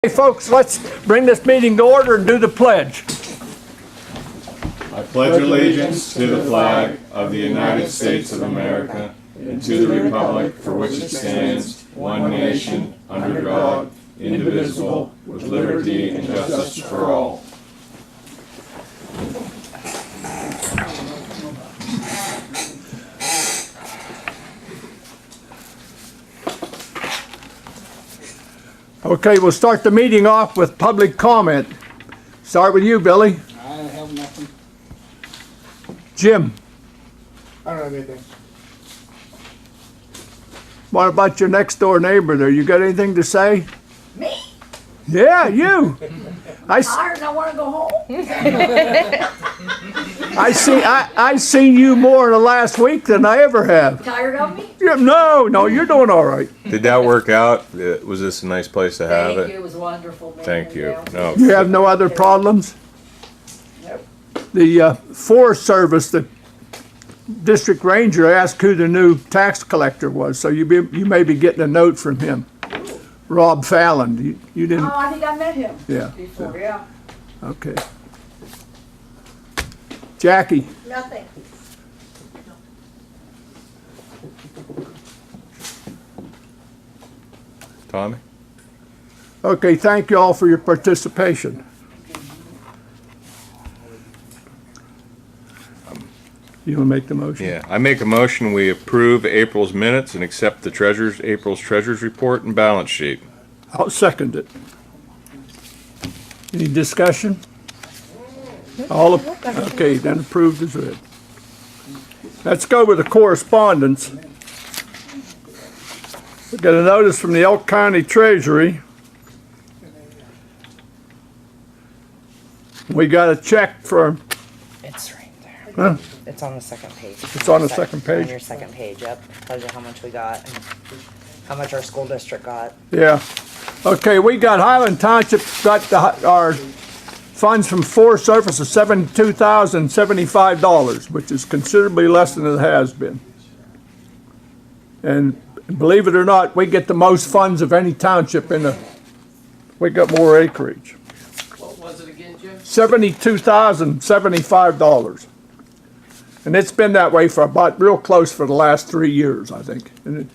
Hey folks, let's bring this meeting to order and do the pledge. I pledge allegiance to the flag of the United States of America and to the republic for which it stands, one nation, under God, indivisible, with liberty and justice for all. Okay, we'll start the meeting off with public comment. Start with you, Billy. I have nothing. Jim, I don't have anything. what about your next door neighbor there? You got anything to say? Me? Yeah, you. Tired and I want to go home. I seen you more in the last week than I ever have. Tired of me? Yeah, no, you're doing all right. Did that work out? Was this a nice place to have Thank you. it? It was wonderful. Man. Thank you. Yeah. No. You have no other problems? Nope. The Forest Service, the district ranger asked who the new tax collector was, so you may be getting a note from him. Rob Fallon. You didn't? Oh, I think I met him Yeah. before. Yeah. Okay. Jackie. Nothing. Tommy? Okay, thank you all for your participation. You want to make the motion? Yeah, I make a motion we approve April's minutes and accept the April's treasurer's report and balance sheet. I'll second it. Any discussion? Okay, then approved as read. Let's go with the correspondence. We got a notice from the Elk County Treasury. We got a check for, It's right there. huh? It's on the second page. It's on the second page? On your second page, yep. Tells you how much we got and how much our school district got. Yeah. Okay, we got Highland Township got our funds from Forest Service of $72,075, which is considerably less than it has been. And believe it or not, we get the most funds of any township we got more acreage. What was it again, Jim? $72,075. And it's been that way for about real close for the last 3 years, I think. And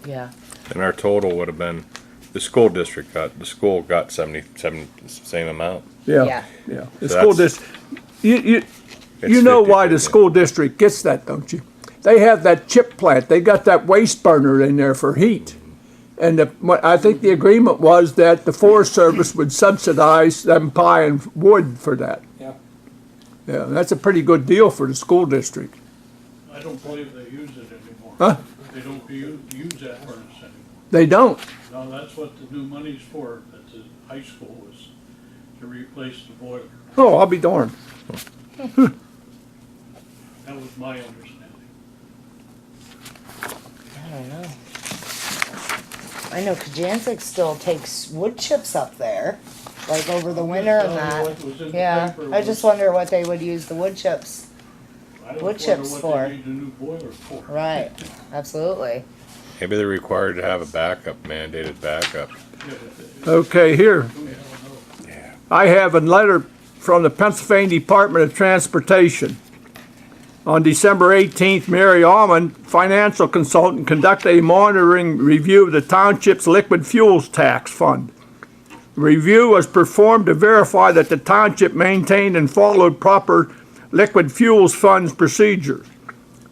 Yeah. And our total would have been, the school got 77, same amount. yeah. Yeah. The So school that's- district, you It's know 50, why the 50. school district gets that, don't you? They have that chip plant. They got that waste burner in there for heat. And I think the agreement was that the Forest Service would subsidize them buying wood for that. Yeah. Yeah, that's a pretty good deal for the school district. I don't believe they use it anymore. Huh? They don't use that furnace anymore. They don't. No, that's what the new money's for at the high school, is to replace the boiler. Oh, I'll be darned. That was my understanding. I don't know. I know Kajancic still takes wood chips up there, like over the winter and What was in that. the Yeah. paper I was- just wonder what they would use the wood chips. I wood wonder chips what for. they need a new boiler for. Right. Absolutely. Maybe they're required to have a backup, mandated backup. Okay, here. I have a letter from the Pennsylvania Department of Transportation. On December 18th, Mary Almond, financial consultant, conducted a monitoring review of the township's liquid fuels tax fund. The review was performed to verify that the township maintained and followed proper liquid fuels funds procedures.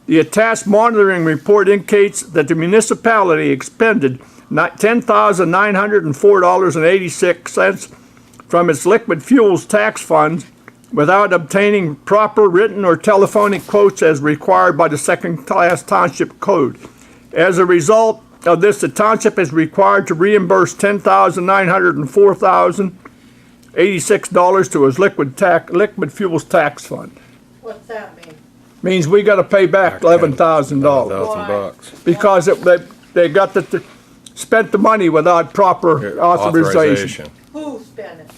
The attached monitoring report indicates that the municipality expended $10,904.86 from its liquid fuels tax funds without obtaining proper written or telephonic quotes as required by the second-class township code. As a result of this, the township is required to reimburse $10,904.86 to its liquid fuels tax fund. What's that mean? Means we got to pay back $11,000 $11,000. because they got spent the money without proper authorization. Who spent it?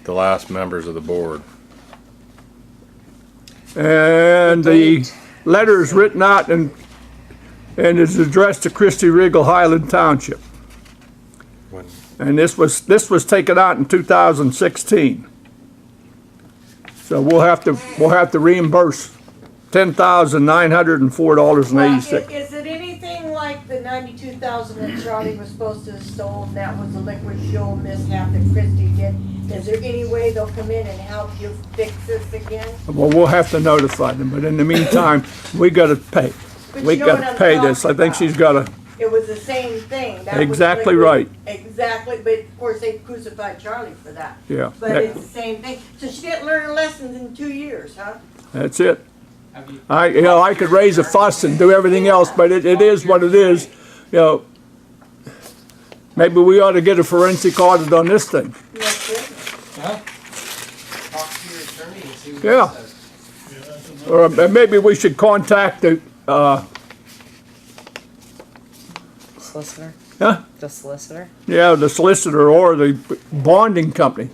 The last members of the board. And the letter is written out and is addressed to Christy Riggle, Highland Township. When And this was taken out in 2016. So we'll have to reimburse $10,904.86. Is it anything like the 92,000 that Charlie was supposed to have stolen? That was the liquid fuel mishap that Christie did. Is there any way they'll come in and help you fix this again? Well, we'll have to notify them, but in the meantime, we gotta pay. But We you know what gotta I'm pay this. I talking think about. she's gotta, It was the same thing. That was Exactly liquid- right. Exactly, but of course they crucified Charlie for that. yeah, But it's the same thing. So she didn't learn her lessons in 2 years, huh? that's it. Have you? I could raise a fuss and do everything else, but it is what it is. Maybe we ought to get a forensic audit on this thing. That's it. Huh? Talk to your attorney and see what Yeah. he says. Yeah, that's another- Or maybe we should contact the, Solicitor? Huh? The solicitor? the solicitor or the bonding company.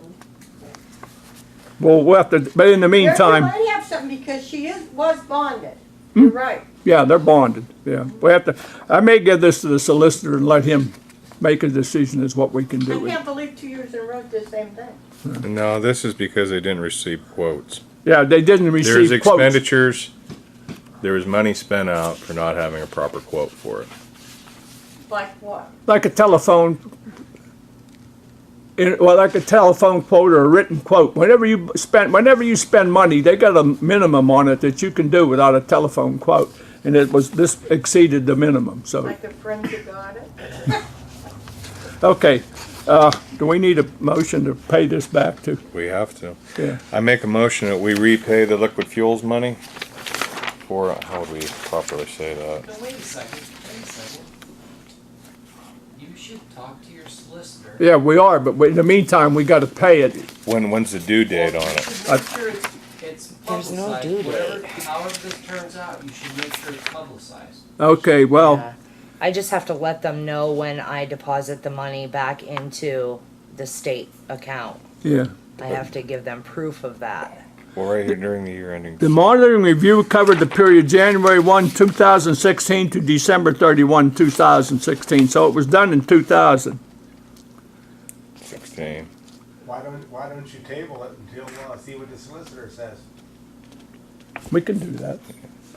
We'll have to, but in the You meantime, might have something because she was bonded. You're right. yeah, they're bonded, yeah. We have to, I may give this to the solicitor and let him make a decision as what we can I do with it. can't believe 2 years in a row did the same thing. No, this is because they didn't receive quotes. Yeah, they didn't There's receive quotes. expenditures, there was money spent out for not having a proper quote for it. Like what? Like a telephone, like a telephone quote or a written quote. Whenever you spend money, they got a minimum on it that you can do without a telephone quote. And this exceeded the minimum, so. Like a forensic audit? Okay, do we need a motion to pay this back to? We have to. Yeah, I make a motion that we repay the liquid fuels money for, how would we properly say that? No, wait a second. You should talk to your solicitor. yeah, we are, but in the meantime, we gotta pay it. When's the due date on it? You should make sure it's There's no publicized. due Whatever- date. However this turns out, you should make sure it's publicized. Okay, well, Yeah. I just have to let them know when I deposit the money back into the state account. yeah. I have to give them proof of that. Well, right here during the year ending. The monitoring review covered the period January 1, 2016 to December 31, 2016, so it was done in 16. Why don't you table it until, see what the solicitor says? We can do that.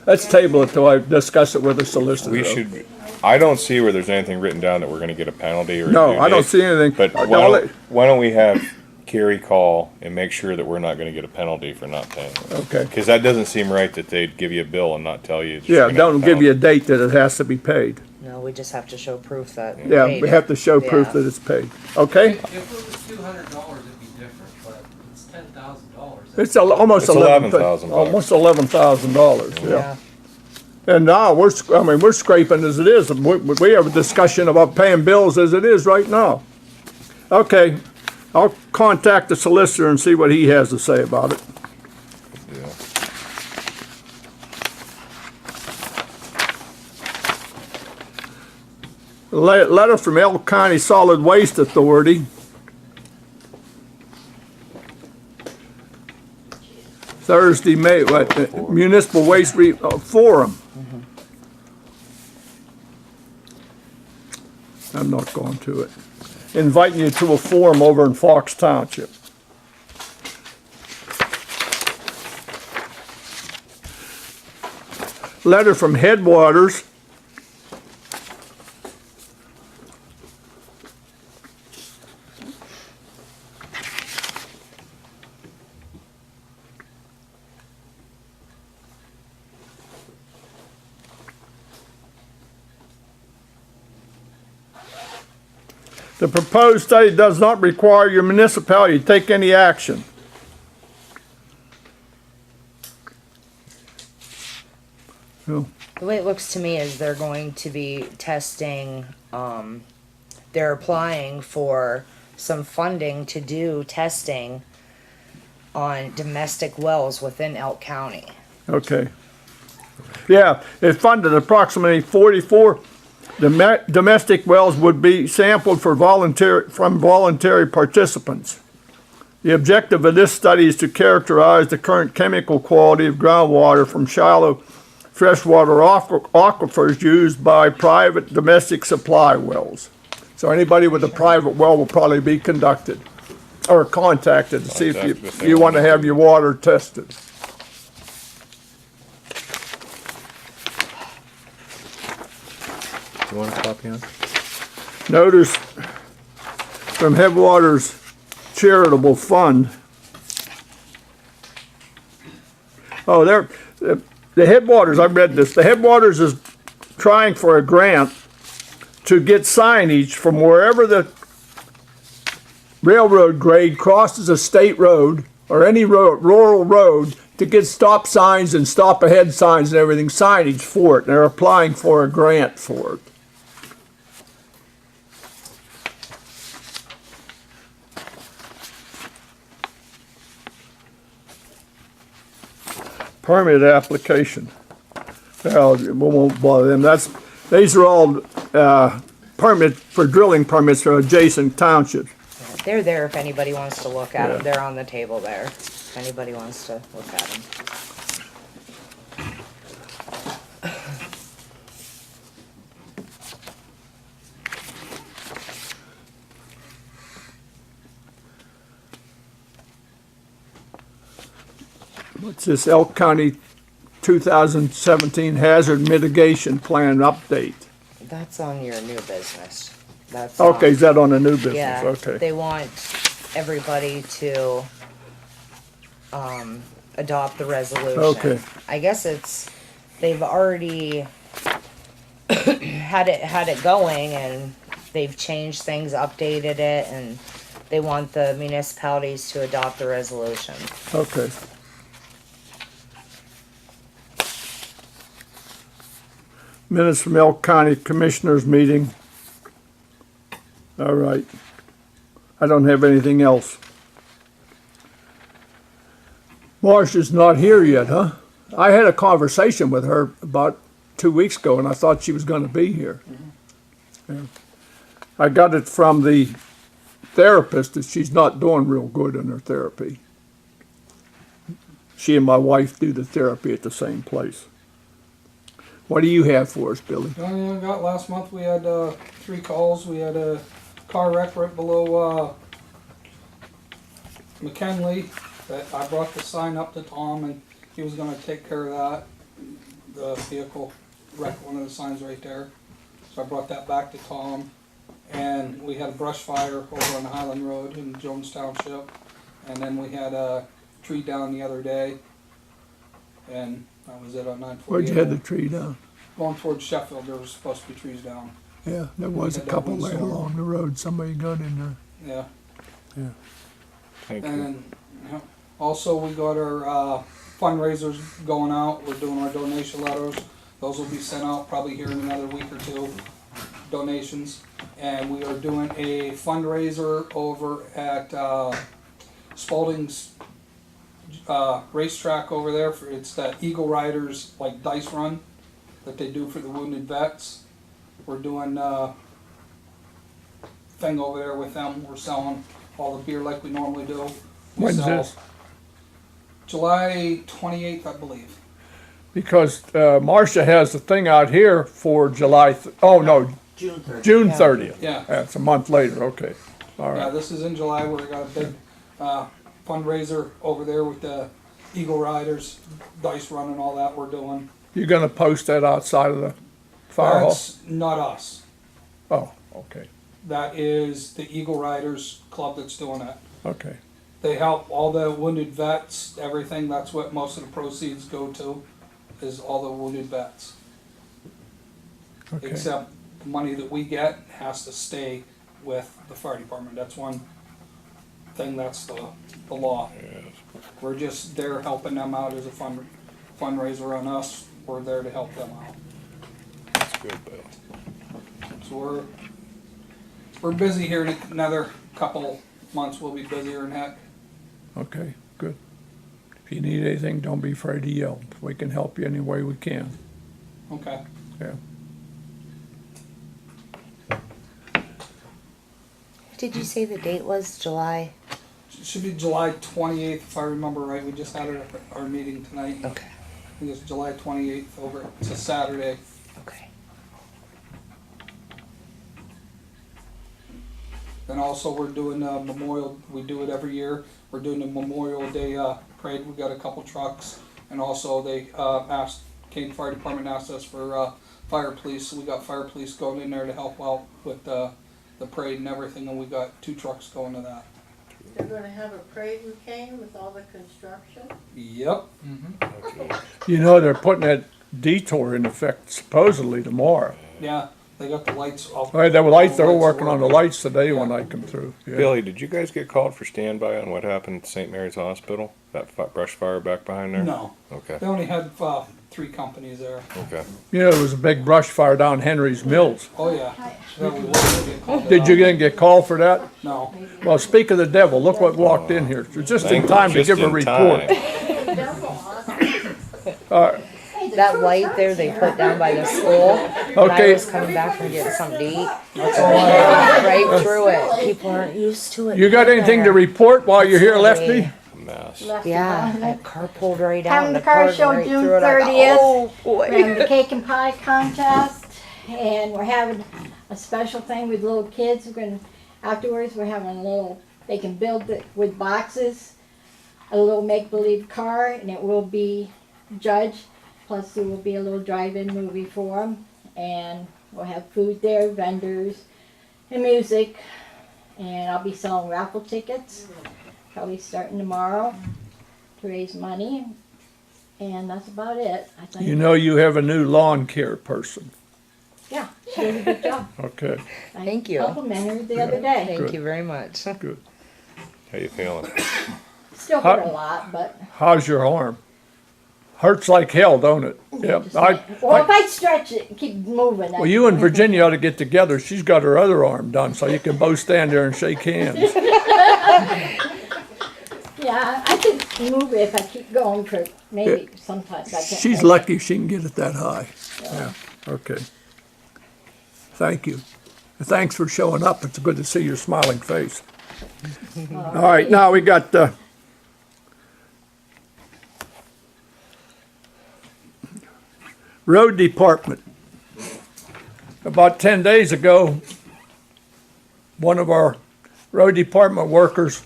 Let's table it till I discuss it with the solicitor. We should, I don't see where there's anything written down that we're gonna get a penalty or a No, due I don't date. see anything. But why don't we have Carrie call and make sure that we're not gonna get a penalty for not paying it? Okay. Cause that doesn't seem right that they'd give you a bill and not tell you. that Yeah, you're gonna don't have a give you a penalty. date that it has to be paid. No, we just have to show proof that. Yeah, paid we it. have to show proof Yeah. that it's paid. Okay? If it was $200, it'd be different, but it's $10,000. It's almost It's $11,000. $11,000. Almost $11,000, yeah. Yeah. And now we're scraping as it is. We have a discussion about paying bills as it is right now. Okay, I'll contact the solicitor and see what he has to say about it. Yeah. Letter from Elk County Solid Waste Authority. Thursday, Municipal Waste Forum. I'm not going to it. Inviting you to a forum over in Fox Township. Letter from Headwaters. The proposed study does not require your municipality to take any action. So, The way it looks to me is they're going to be testing, they're applying for some funding to do testing on domestic wells within Elk County. okay. Yeah, it funded approximately 44 domestic wells would be sampled from voluntary participants. The objective of this study is to characterize the current chemical quality of groundwater from shallow freshwater aquifers used by private domestic supply wells. So anybody with a private well will probably be conducted or contacted to see if Contact if they you want to want. have your water tested. You want a copy on? Notice from Headwaters Charitable Fund. Oh, the Headwaters, I read this, the Headwaters is trying for a grant to get signage from wherever the railroad grade crosses a state road or any road, rural road, to get stop signs and stop ahead signs and everything, signage for it. They're applying for a grant for it. Permit application. Well, we won't bother them. These are all permit for drilling permits for adjacent townships. They're there if anybody wants to look at Yeah. them. They're on the table there. If anybody wants to look at them. What's this Elk County 2017 Hazard Mitigation Plan update? That's on your new business. That's Okay, is that on the new business? Yeah, Okay. they want everybody to adopt the resolution. Okay. I guess they've already had it going, and they've changed things, updated it, and they want the municipalities to adopt the resolution. Okay. Minutes from Elk County Commissioners meeting. All right. I don't have anything else. Marcia's not here yet, huh? I had a conversation with her about 2 weeks ago, and I thought she was gonna be here. Yeah. I got it from the therapist that she's not doing real good in her therapy. She and my wife do the therapy at the same place. What do you have for us, Billy? The only thing I got last month, we had 3 calls. We had a car wreck right below McKinley. That I brought the sign up to Tom, and he was going to take care of that. The vehicle wrecked one of the signs right there, so I brought that back to Tom. And we had a brush fire over on Highland Road in Jones Township, and then we had a tree down the other day, and that was it on 948. Where'd you have the tree down? Going towards Sheffield, there was supposed to be trees down. Yeah, there was a had that couple there windstorm. along the road. Somebody got in there. Yeah. Thank you. And yeah, also we got our fundraisers going out. We're doing our donation letters. Those will be sent out probably here in another week or two. Donations. And we are doing a fundraiser over at Spalding's racetrack over there. It's the Eagle Riders like dice run that they do for the wounded vets. We're doing thing over there with them. We're selling all the beer like we normally do. We When's sell this? July 28th, I believe. Because Marcia has the thing out here for July, oh no, June 30th. June 30th. Yeah. That's a month later, okay. All Yeah, right. this is in July. We got a big fundraiser over there with the Eagle Riders, dice run and all that we're doing. You're gonna post that outside of the fire hall? That's not us. Oh, okay, That is the Eagle Riders Club that's doing it. okay. They help all the wounded vets, everything. That's what most of the proceeds go to, is all the wounded vets. Okay. Except the money that we get has to stay with the fire department. That's one thing, that's the law. We're just there helping them out as a fundraiser on us. We're there to help them out. That's good, Bill. So we're busy here in another couple months. We'll be busier than heck. Okay, good. If you need anything, don't be afraid to yell. We can help you any way we can. Okay. Yeah. Did you say the date was July? It should be July 28th if I remember right. We just had our meeting tonight. Okay. I think it's July 28th over. It's a Saturday. Okay. Then also we're doing Memorial, we do it every year. We're doing the Memorial Day parade. We got a couple trucks, and also they Kane Fire Department asked us for fire police. So we got fire police going in there to help out with the parade and everything, and we got 2 trucks going to that. They're gonna have a parade in Kane with all the construction? Yep. You know, they're putting that detour in effect supposedly tomorrow. Yeah, they got the lights off. All right, they were are working on the working. lights today when Yeah. I come through. Yeah. Billy, did you guys get called for standby on what happened at St. Mary's Hospital? That brush fire back behind there? No, Okay, they only had 3 companies there. okay. You know, there was a big brush fire down Henry's Mills. Oh yeah. So we wouldn't get called Did you out. get called for that? No. Well, speak of the devil, look what walked in here. Just in time to Just give a in report. time. That light there they put down by the school. When I Okay. was coming back from getting something to eat, right through it. People aren't used to it. You got anything to report while you're here, Lefty? Mess. Yeah, that car pulled right out. Having and the car went show right June through it. I go, 30th. Oh We're boy. having the cake and pie contest, and we're having a special thing with little kids. Afterwards, we're having a little, they can build it with boxes, a little make-believe car, and it will be judged. Plus, there will be a little drive-in movie for them, and we'll have food there, vendors, and music. And I'll be selling raffle tickets, probably starting tomorrow, to raise money. And that's about it, I think. You know you have a new lawn care person. Yeah, she did a good job. Okay, I Thank you. complimented her the other day. Thank Good. you very much. good. How you feeling? Still hurt a lot, but. How's your arm? Hurts like hell, don't it? Yeah. Well, if I stretch it and keep moving. Well, you and Virginia ought to get together. She's got her other arm done, so you can both stand there and shake hands. Yeah, I could move it if I keep going for maybe sometimes I can't. She's lucky she can get it that high. Yeah, okay. Thank you. Thanks for showing up. It's good to see your smiling face. All right, now we got, Road Department. About 10 days ago, one of our road department workers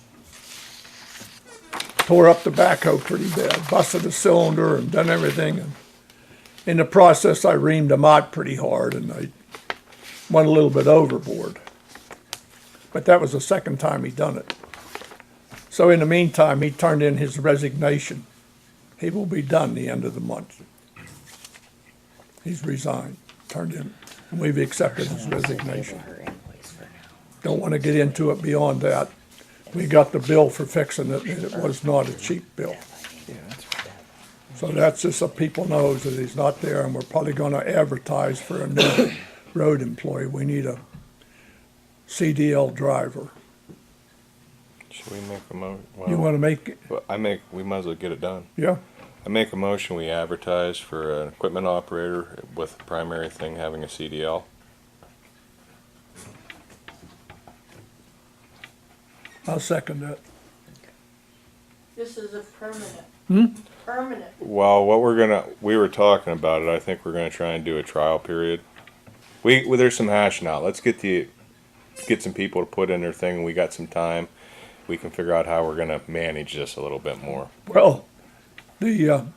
tore up the backhoe pretty bad, busted a cylinder and done everything. And in the process, I reamed him out pretty hard and I went a little bit overboard. But that was the second time he done it. So in the meantime, he turned in his resignation. He will be done the end of the month. He's resigned, turned in, and we've accepted his resignation. Don't want to get into it beyond that. We got the bill for fixing it, and it was not a cheap bill. So that's just so people knows that he's not there, and we're probably gonna advertise for a new road employee. We need a CDL driver. Should we make a motion? You wanna make, We might as well get it done. yeah? I make a motion, we advertise for an equipment operator with the primary thing having a CDL. I'll second that. This is a permanent. Permanent. Well, we were talking about it, I think we're gonna try and do a trial period. There's some hashing out, let's get some people to put in their thing, and we got some time. We can figure out how we're gonna manage this a little bit more. Well, when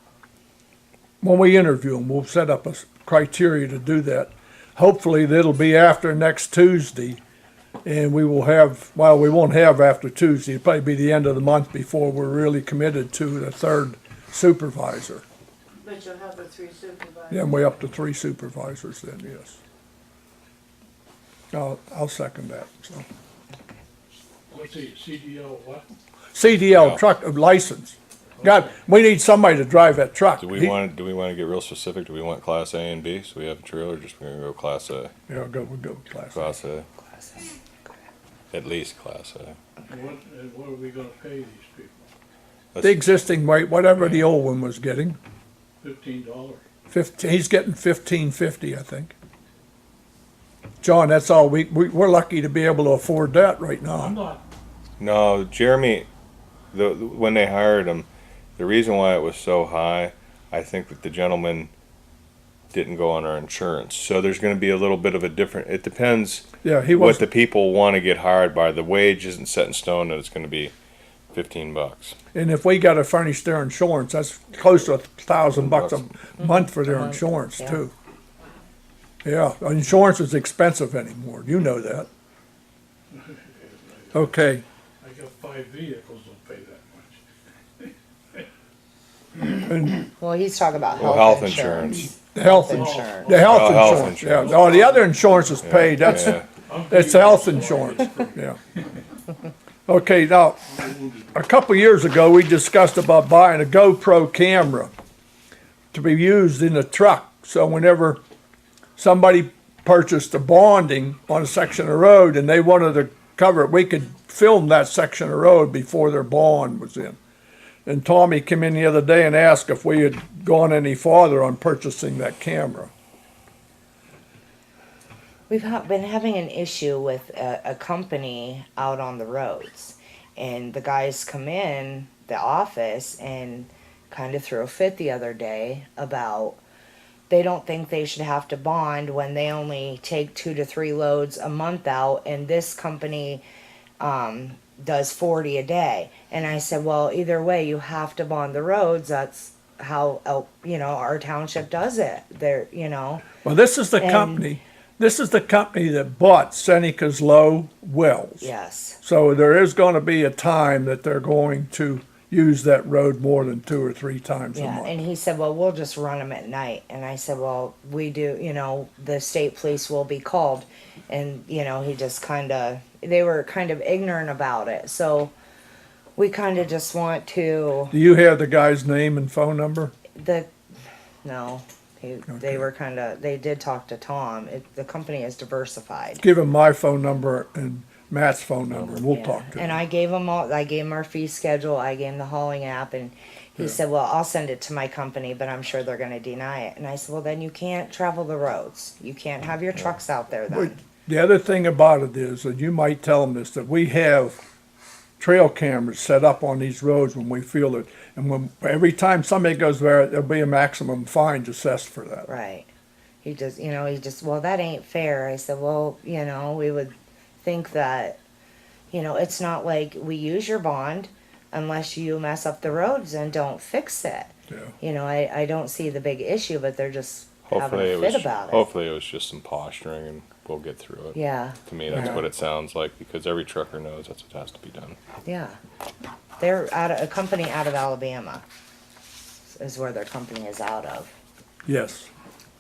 we interview them, we'll set up a criteria to do that. Hopefully, that'll be after next Tuesday, and we will have, well, we won't have after Tuesday, it'll probably be the end of the month before we're really committed to the third supervisor. But you'll have the 3 supervisors. Then we're up to 3 supervisors then, yes. I'll second that, so. Let's see, CDL what? CDL Yeah. truck license. God, we need somebody to drive that truck. Do we want to get real specific? Do we want class A and B, so we have a trailer, or just we're gonna go class A? Yeah, we'll go with class. Class A. At least class A. What are we gonna pay these people? Let's- The existing rate, whatever the old one was getting, $15? he's getting $15.50, I think. John, that's all, we're lucky to be able to afford that right I'm now. not, No, Jeremy, when they hired him, the reason why it was so high, I think that the gentleman didn't go on our insurance. So there's going to be a little bit of a different, it depends Yeah, he what was, the people want to get hired by. The wage isn't set in stone that it's going to be $15. and if we gotta furnish their insurance, that's close to $1,000 a month for their month, insurance yeah. too. Yeah, insurance is expensive anymore, you know that. Okay, I got 5 vehicles, don't pay that much. and Well, he's talking about Well, health health insurance. insurance. the health Insurance. The health Oh, health insurance, yeah, insurance. no, the other insurance is paid, that's, Yeah. it's health insurance, yeah. Okay, now, a couple years ago, we discussed about buying a GoPro camera to be used in the truck, so whenever somebody purchased a bonding on a section of road and they wanted to cover it, we could film that section of road before their bond was in. And Tommy came in the other day and asked if we had gone any farther on purchasing that camera. We've been having an issue with a company out on the roads, and the guys come in the office and kind of threw a fit the other day about they don't think they should have to bond when they only take 2 to 3 loads a month out, and this company does 40 a day. And I said, well, either way, you have to bond the roads. That's how our township does it. Well, this is the And- company, that bought Seneca's Low wells. Yes. So there is gonna be a time that they're going to use that road more than 2 or 3 times a Yeah, month. and he said, well, we'll just run them at night. And I said, well, we do, the state police will be called. And, he just they were kind of ignorant about it. So we kind of just want to, Do you have the guy's name and phone number? no, they were they did talk to Tom. The company is diversified. Give him my phone number and Matt's phone number, and we'll Yeah. talk to And him. I gave him our fee schedule. I gave him the hauling app, and he said, well, I'll send it to my company, but I'm sure they're going to deny it. And I said, well, then you can't travel the roads. You can't have your trucks out there then. The other thing about it is, and you might tell them this, that we have trail cameras set up on these roads when we feel it. And every time somebody goes there, there'll be a maximum fine assessed for that. Right. He just, well, that ain't fair. I said, well, we would think that, it's not like we use your bond unless you mess up the roads and don't fix it. Yeah. I don't see the big issue, but they're just Hopefully having a fit about it. hopefully it was just some posturing and we'll get through it. Yeah, To me, that's Yeah. what it sounds like because every trucker knows that's what has to be done. yeah. They're a company out of Alabama is where their company is out of, Yes,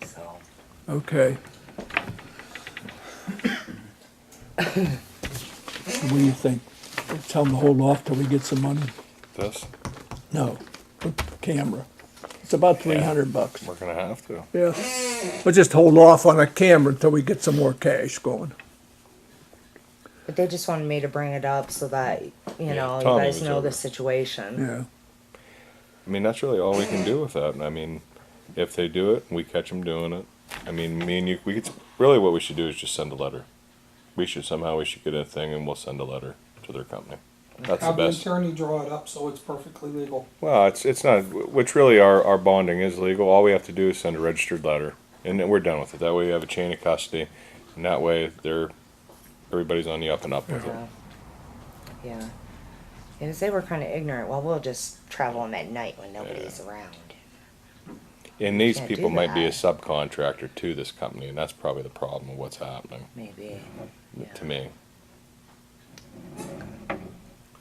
so. okay. What do you think? Tell them to hold off till we get some money? This, No, the camera. It's about $300. we're gonna have to. Yeah, we'll just hold off on a camera until we get some more cash going. But they just wanted me to bring it up so that, you Tommy guys was know over. the situation. Yeah, I mean, that's really all we can do with that. And I mean, if they do it, we catch them doing it. I mean, me and you, really what we should do is just send a letter. We should get a thing and we'll send a letter to their company. That's the Have the best. attorney draw it up so it's perfectly legal. Well, it's not, which really our bonding is legal. All we have to do is send a registered letter and then we're done with it. That way we have a chain of custody and that way everybody's on the up and up with it. Yeah. Yeah. Because they were kind of ignorant. Well, we'll just travel them at night when nobody's around. And these Can't people do might be a that. subcontractor to this company and that's probably the problem of what's happening Maybe. to me.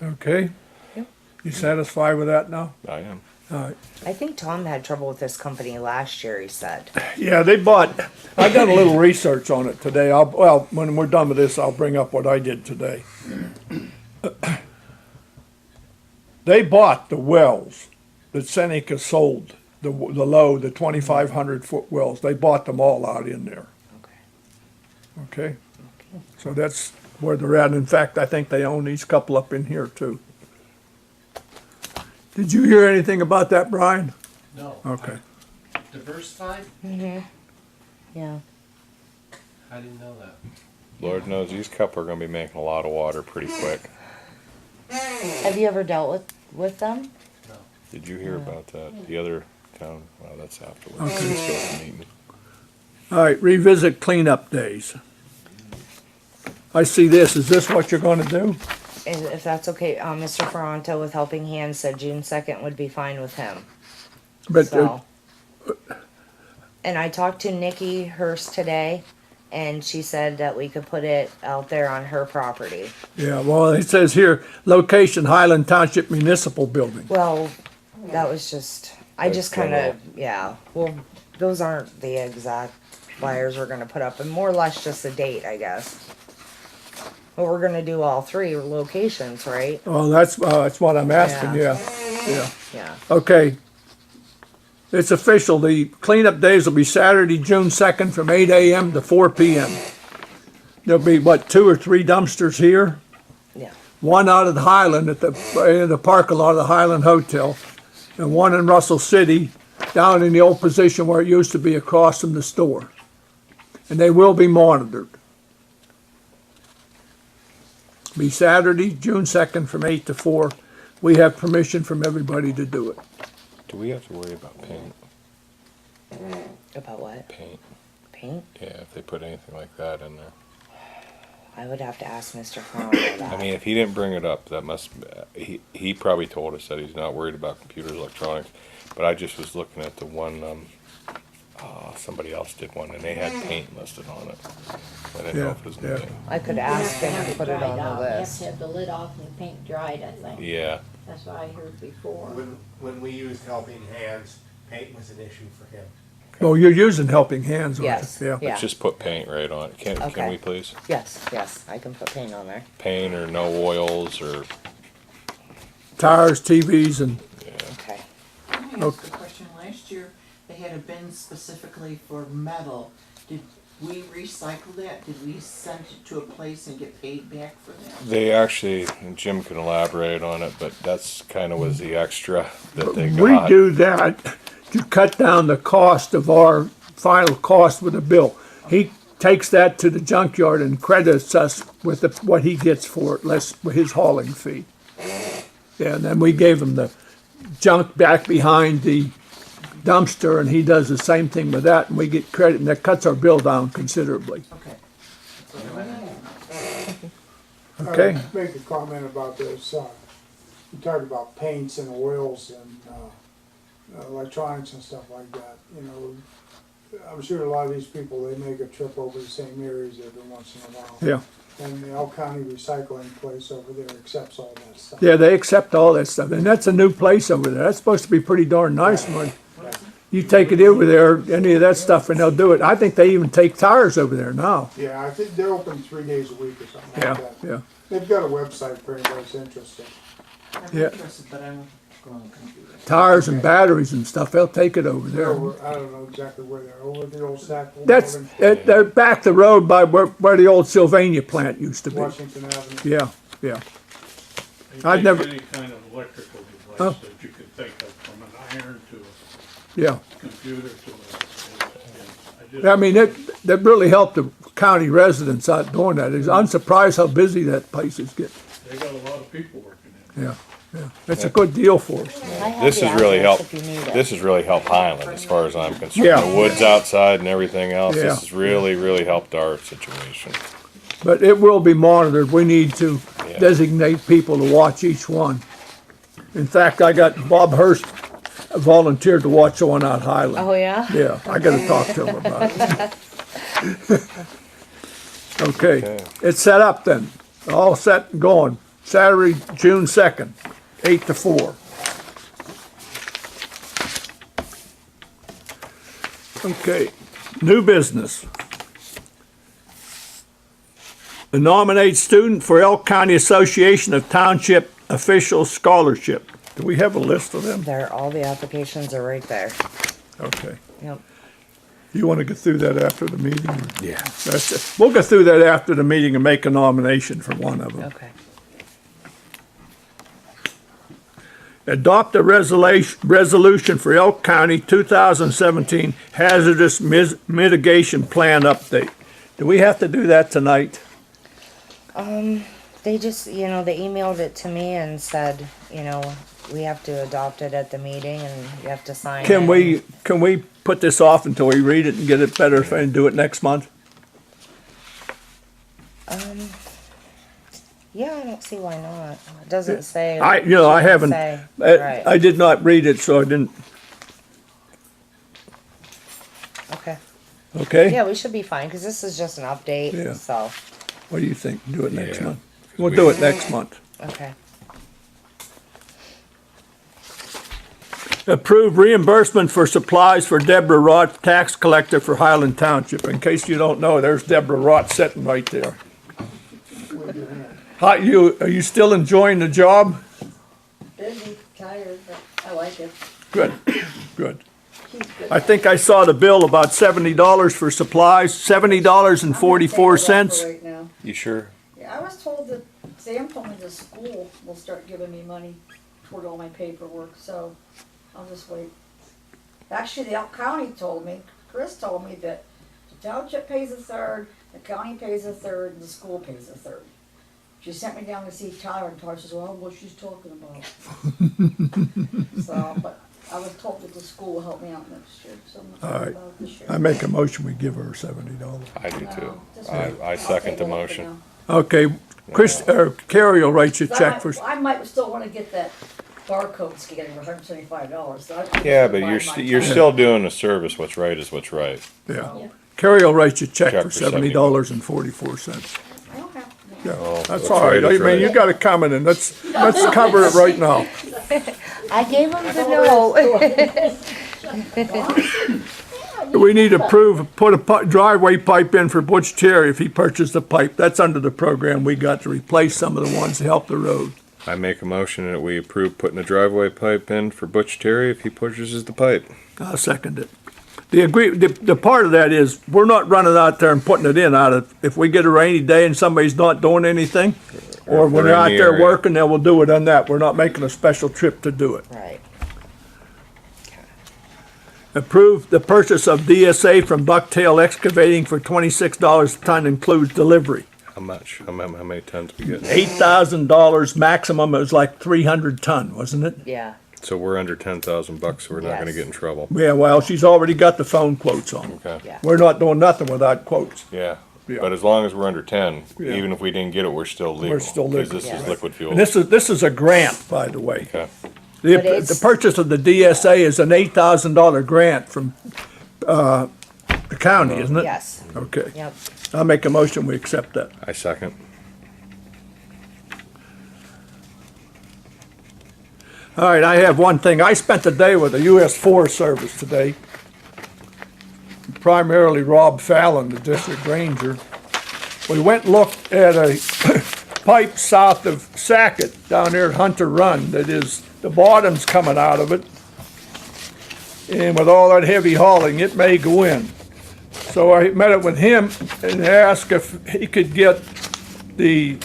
okay? Yep. You satisfied with that now? I am. All right. I think Tom had trouble with this company last year, he said. Yeah, they bought, I done a little research on it today. When we're done with this, I'll bring up what I did today. They bought the wells that Seneca sold, the 2,500 foot wells. They bought them all out in there. Okay? So that's where they're at. In fact, I think they own these couple up in here too. Did you hear anything about that, Brian? No. Okay. Diversified? Yeah. I didn't know that. Lord knows these couple are gonna be making a lot of water pretty quick. Have you ever dealt with them? Did you hear about that? The other town, well, that's afterwards. Okay. Let's go to the meeting. All right, revisit cleanup days. I see this. Is this what you're gonna do? If that's okay, Mr. Ferranto with Helping Hands said June 2nd would be fine with him. But, So. And I talked to Nikki Hurst today, and she said that we could put it out there on her property. yeah, well, it says here, location Highland Township Municipal Building. Well, that was just, I just kind of, yeah, well, those aren't the exact flyers we're gonna put up, and more or less just a date, I guess. But we're gonna do all three locations, right? Oh, that's what I'm asking, yeah, yeah. Yeah. Okay. It's official. The cleanup days will be Saturday, June 2nd from 8 a.m. to 4 p.m. There'll be, what, 2 or 3 dumpsters here? Yeah. One out of the Highland in the parking lot of the Highland Hotel, and one in Russell City down in the old position where it used to be across from the store. And they will be monitored. Be Saturday, June 2nd from 8 to 4. We have permission from everybody to do it. Do we have to worry about paint? About what? Paint. Paint? Yeah, if they put anything like that in there. I would have to ask Mr. Ferranto that. I mean, if he didn't bring it up, that must, he probably told us that he's not worried about computers, electronics. But I just was looking at the one, somebody else did one and they had paint listed on it. I didn't know if it was Yeah, new. I could ask him to put it on the You have list. to have the lid off and the paint dried, I think. Yeah, That's what I heard before. When we used Helping Hands, paint was an issue for him. Well, you're using Helping Hands, aren't you? Yes, yeah. let's just put paint right on it. Can Okay. we please? Yes, I can put paint on there. Paint or no oils or, Tires, TVs, and, yeah. Okay. Can I ask Okay. a question? Last year, they had a bin specifically for metal. Did we recycle that? Did we send it to a place and get paid back for that? They actually, and Jim can elaborate on it, but that's kind of was the extra that they we got. do that to cut down the cost of our final cost with the bill. He takes that to the junkyard and credits us with what he gets for it, less his hauling fee. Yeah, and then we gave him the junk back behind the dumpster, and he does the same thing with that, and we get credit, and that cuts our bill down considerably. Okay. That's what I wanted. Okay? I'd make a comment about this, you talked about paints and oils and, electronics and stuff like that, you know. I'm sure a lot of these people, they make a trip over the same areas every once in a while. Yeah. And the Elk County recycling place over there accepts all that stuff. Yeah, they accept all that stuff, and that's a new place over there. That's supposed to be pretty darn nice, man. You take it over there, any of that stuff, and they'll do it. I think they even take tires over there now. Yeah, I think they're open 3 days a week or something Yeah, like that. yeah. They've got a website for anybody's interested. I'm Yeah. interested, but I'm going on the computer. Tires and batteries and stuff, they'll take it over They're there. over, I don't know exactly where they're, over the old Stackpole That's, Building, they're back the road by where the old Sylvania plant used to be. Washington Avenue. Yeah, yeah. They I've take never- Any kind of electrical Oh. device that you could think of, from an iron to Yeah. a computer to I mean, that really helped the county residents out doing that. I'm surprised how busy that place is getting. they got a lot of people working in it. Yeah, yeah. It's a good deal for us. I have This the has really address helped, if you need it. this has really helped Highland as far as I'm concerned. Yeah. The woods outside and everything else, Yeah. this has really, really helped our situation. But it will be monitored. We need to Yeah. designate people to watch each one. In fact, I got Bob Hurst volunteered to watch the one out Highland. Oh, yeah? Yeah, I gotta talk to him about it. Okay, it's set up then. All set and going. Saturday, June 2nd, 8 to 4. Okay, new business. The nominate student for Elk County Association of Township Officials Scholarship. Do we have a list of them? There, all the applications are right there. Okay. Yep. You want to go through that after the meeting? Yeah. That's it. We'll go through that after the meeting and make a nomination for one of them. Okay. Adopt a resolution for Elk County 2017 Hazardous Mitigation Plan Update. Do we have to do that tonight? They just, they emailed it to me and said, we have to adopt it at the meeting and you have to sign it. Can we put this off until we read it and get it better and do it next month? Yeah, I don't see why not. It doesn't say. I shouldn't haven't, say. I Right, did not read it, so I didn't, okay. okay? Yeah, we should be fine, cause this is just an Yeah. update, so, What do you think? Do it next Yeah. month? We'll do it next month. okay. Approve reimbursement for supplies for Deborah Rott, tax collector for Highland Township. In case you don't know, there's Deborah Rott sitting right there. Are you still enjoying the job? Busy, tired, but I like it. Good, good. She's good. I think I saw the bill, about $70 for supplies, $70.44. Right now. You sure? Yeah, I was told that, Sam told me the school will start giving me money toward all my paperwork, so I'll just wait. Actually, the Elk County told me, Chris told me that the township pays a third, the county pays a third, and the school pays a third. She sent me down to see Tyler, and Tyler says, well, I don't know what she's talking about. So, but I was told that the school will help me out next year, so I'm not All worried right. about it this year. I make a motion, we give her $70. I do too. No, just I wait. I'll second the table it for motion. now. Okay, Carrie will write you a check for, I might still wanna get that barcode scanning for $175, so I. Yeah, but buy you're, my you're time. still doing a service. What's right is what's right. yeah. Yeah. Carrie will write you a check Check for for $70. $70.44. I don't have. Yeah, Oh, that's what's all right. right I is mean, right. you got it coming and let's cover it right now. I gave him the note. We need to put a driveway pipe in for Butch Terry if he purchased the pipe. That's under the program we got to replace some of the ones to help the road. I make a motion that we approve putting a driveway pipe in for Butch Terry if he purchases the pipe. I'll second it. The part of that is, we're not running out there and putting it in if we get a rainy day and somebody's not doing anything, or when we're they're in out the there area. working, then we'll do it on that. We're not making a special trip to do it. Right. Approve the purchase of DSA from Bucktail Excavating for $26 a ton, includes delivery. How much? How many tons we get? $8,000 maximum, it was like 300 ton, wasn't it? Yeah, So we're under $10,000, so we're not gonna Yes. get in trouble. Yeah, well, she's already got the phone quotes on. Okay. yeah. We're not doing nothing without quotes. Yeah. Yeah. But as long as we're under 10, Yeah. even if we didn't get it, we're still legal. still 'cause legal, this is yes. liquid fuel. And this is a grant, by the way. Okay. The, But it's- the purchase of the DSA is an $8,000 grant from, the county, isn't it? Yes, Okay. yep. I'll make a motion, we accept that. I second. All right, I have one thing. I spent the day with the U.S. Forest Service today. Primarily Rob Fallon, the district ranger. We went and looked at a pipe south of Sackett down there at Hunter Run that is, the bottom's coming out of it. And with all that heavy hauling, it may go in. So I met up with him and asked if he could get the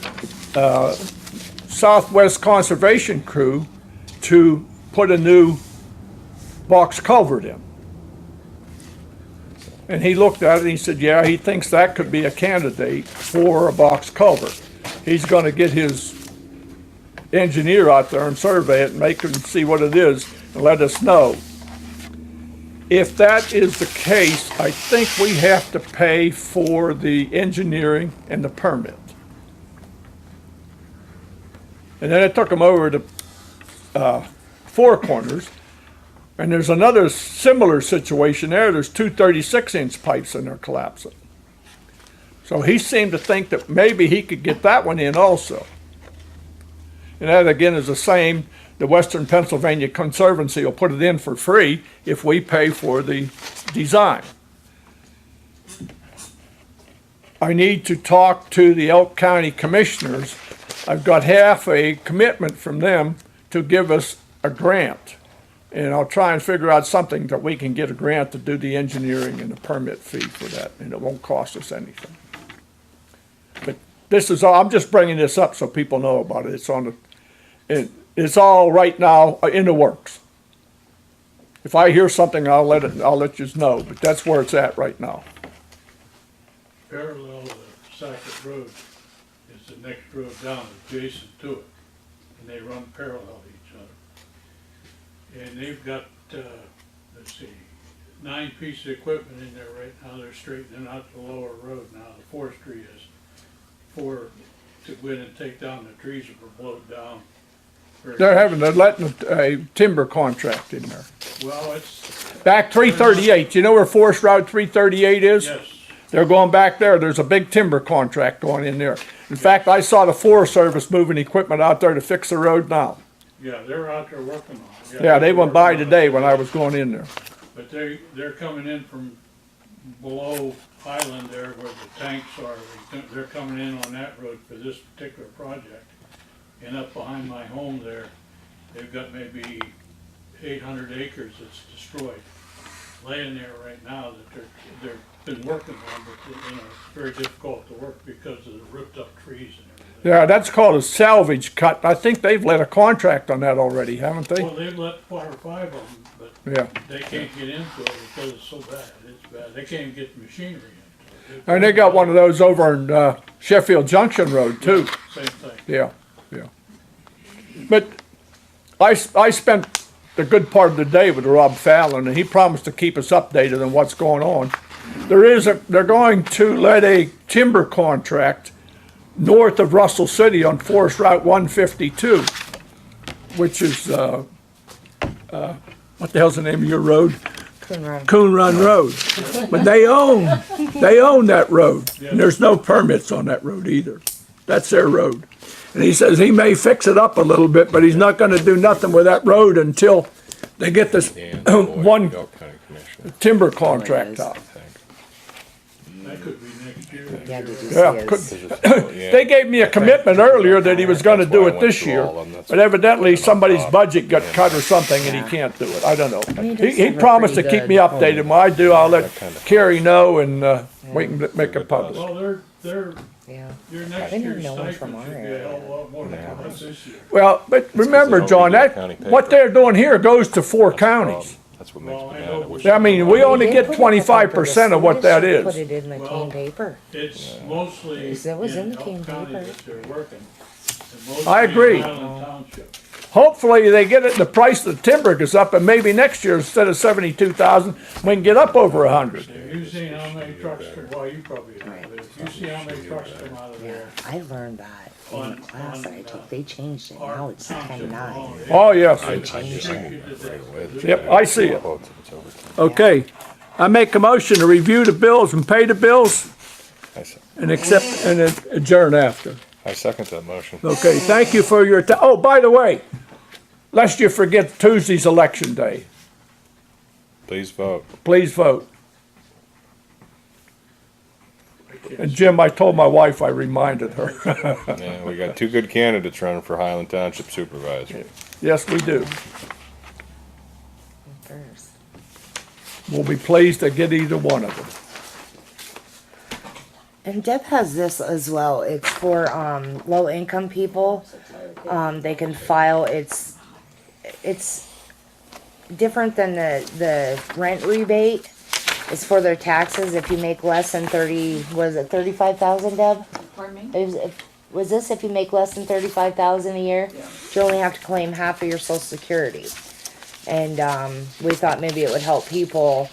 Southwest Conservation Crew to put a new box culvert in. And he looked at it and he said, yeah, he thinks that could be a candidate for a box culvert. He's gonna get his engineer out there and survey it and make him see what it is and let us know. If that is the case, I think we have to pay for the engineering and the permit. And then I took him over to Four Corners, and there's another similar situation there. There's two 36-inch pipes and they're collapsing. So he seemed to think that maybe he could get that one in also. And that again is the same, the Western Pennsylvania Conservancy will put it in for free if we pay for the design. I need to talk to the Elk County Commissioners. I've got half a commitment from them to give us a grant. And I'll try and figure out something that we can get a grant to do the engineering and the permit fee for that, and it won't cost us anything. But this is all, I'm just bringing this up so people know about it. It's on the, it's all right now in the works. If I hear something, I'll let you know, but that's where it's at right now. Parallel to Sackett Road is the next road down adjacent to it, and they run parallel to each other. And they've got, let's see, 9 pieces of equipment in there right now. They're straightening out the lower road now. The forestry is to go in and take down the trees that were blown down. They're letting a timber contract in there. Well, it's, Back 338, you know where Forest Route 338 is? yes, They're going back there, there's a big timber contract going in there. In fact, I saw the Forest Service moving equipment out there to fix the road now. yeah, they're out there working on it. Yeah, they went by working on it. today when I was going in there. But they're coming in from below Highland there where the tanks are. They're coming in on that road for this particular project. And up behind my home there, they've got maybe 800 acres that's destroyed, laying there right now that they've been working on, but you know, it's very difficult to work because of the ripped up trees and everything. Yeah, that's called a salvage cut. I think they've let a contract on that already, haven't they? Well, they've let 4 or 5 of them, but Yeah. they can't get into it because it's so bad. It's bad. They can't even get the machinery into it. And they got one of those over in Sheffield Junction Road too. Same thing. Yeah, yeah. But I spent the good part of the day with Rob Fallon, and he promised to keep us updated on what's going on. They're going to let a timber contract north of Russell City on Forest Route 152, which is, what the hell's the name of your road? Coon Run Road. But they own that road, and there's no permits on that road either. That's their road. And he says he may fix it up a little bit, but he's not gonna do nothing with that road until they get this one timber contract out. That could be next year. Yeah, did you see Yeah, his- they gave me a commitment earlier that he was gonna do it this year, but evidently somebody's budget got cut or something and he can't do it. I don't know. He does He have a promised to pretty keep me good updated. home. When I do, I'll let Carrie know and we can make it public. Well, they're Yeah. your next didn't year's even know one stipend from our should be a area. hell of a lot more than how much this year. Well, but remember, don't John, read the that, county paper. what they're doing here goes to 4 counties. That's what makes Well, me I mad. know. I wish I mean, we only They get put it in the 25% of what that paper. Put is. it in the Well, team paper. It's mostly That was in the Elk team County paper. that they're working. And mostly I agree. in Highland Township. Hopefully, they get it, the price of the timber goes up, and maybe next year, instead of 72,000, we can get up over 100. Have you seen how many trucks come, well, you probably have, but if you see how many trucks come out of Yeah, there. I learned that in On- class that I on, took. They changed it. our Now it's township 10-9. alone, Oh, yes. I changed just it. right away. Yep, I see it. Quotes, it's over. Okay. I make a motion to review the bills and pay the bills and accept and adjourn after. I second that motion. Okay, thank you for your time. Oh, by the way, lest you forget Tuesday's election day. Please vote. Please vote. And Jim, I told my wife, I reminded her. Yeah, we got 2 good candidates running for Highland Township Supervisor. Yes, we do. First. We'll be pleased to get either one of them. And Deb has this as well. It's for low income people. They can file. It's different than the rent rebate. It's for their taxes if you make less than 35,000, Deb? Pardon me? Was this if you make less than 35,000 a year? Yeah. You only have to claim half of your Social Security. And we thought maybe it would help people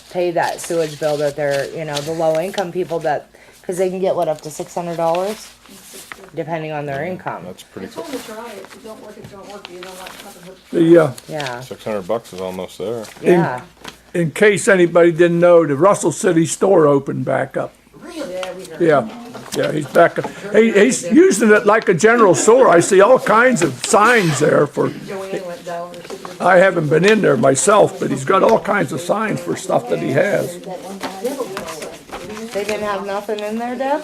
pay that sewage bill that they're, the low income people because they can get up to $600 depending on their income. That's pretty It's cool. only try it. If you don't work, it don't work. You don't like nothing. The, Yeah, $600 is almost there. yeah. in case anybody didn't know, the Russell City store opened back up. Really? Yeah, we heard. Yeah, he's back up. He's using it like a general store. I see all kinds of signs there for, Joanne went down. I haven't been in there myself, but he's got all kinds of signs for stuff that he has. They didn't have nothing in there, Deb?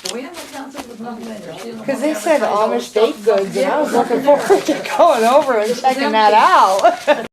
Joanne went down, said there was nothing in there. She didn't Because wanna they said advertise all the Amish baked stuff. goods, and I was looking forward to going over and checking that out.